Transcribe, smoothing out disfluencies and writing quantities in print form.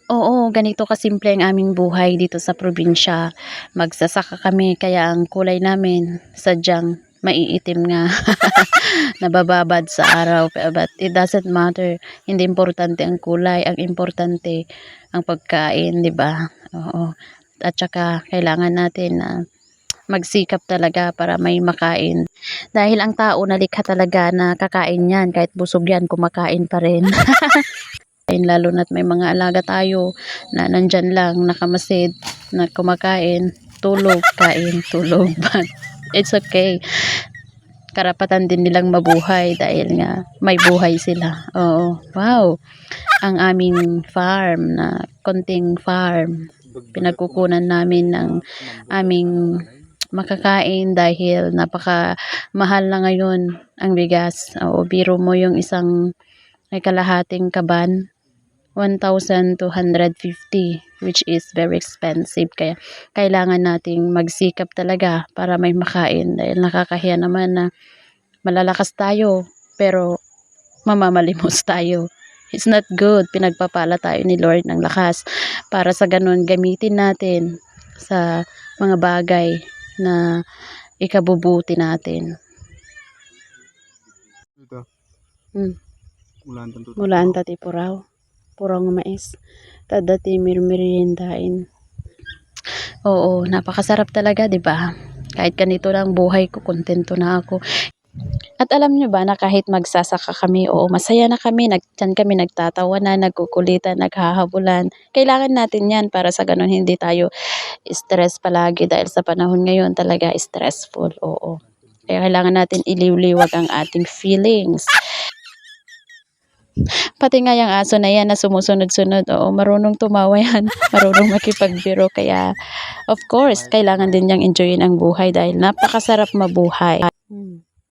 Oo, ganito kasimple ang aming buhay dito sa probinsya. Magsasaka kami kaya ang kulay namin sadyang maiitim nga, nabababad sa araw. But it doesn't matter. Hindi importante ang kulay, ang importante ang pagkain, 'di ba? Oo. At saka kailangan natin na magsikap talaga para may makain. Dahil ang tao nalikha talaga na kakain 'yan, kahit busog 'yan, kumakain pa rin. Lalo na't may mga alaga tayo na nandyan lang nakamasid na kumakain, tulog, kain, tulog. But it's okay. Karapatan din nilang mabuhay dahil nga may buhay sila. Oo. Wow. Ang aming farm na konting farm. Pinagkukunan namin ng aming makakain dahil napaka mahal na ngayon ang bigas. O biro mo yung isang may kalahating kaban, 1,250, which is very expensive. Kaya kailangan nating magsikap talaga para may makain dahil nakakahiya naman na malalakas tayo pero mamamalimos tayo. It's not good. Pinagpapala tayo ni Lord ng lakas para sa ganun gamitin natin sa mga bagay na ikabubuti natin. Ito, Hmm. ulan tentu. Mulaan tati puraw. Puraw nga mais. Tadati mirmiriendain. Oo, napakasarap talaga, 'di ba? Kahit ganito lang buhay ko, kontento na ako. At alam nyo ba na kahit magsasaka kami, oo, masaya na kami, dyan kami nagtatawanan, nagkukulitan, naghahabulan. Kailangan natin yan para sa ganun hindi tayo stress palagi dahil sa panahon ngayon talaga stressful, oo. Kaya kailangan natin iliwliwag ang ating feelings. Pati nga yung aso na yan na sumusunod-sunod, oo, marunong tumawa yan, marunong makipagbiro. Kaya, of course, kailangan din niyang enjoyin ang buhay dahil napakasarap mabuhay.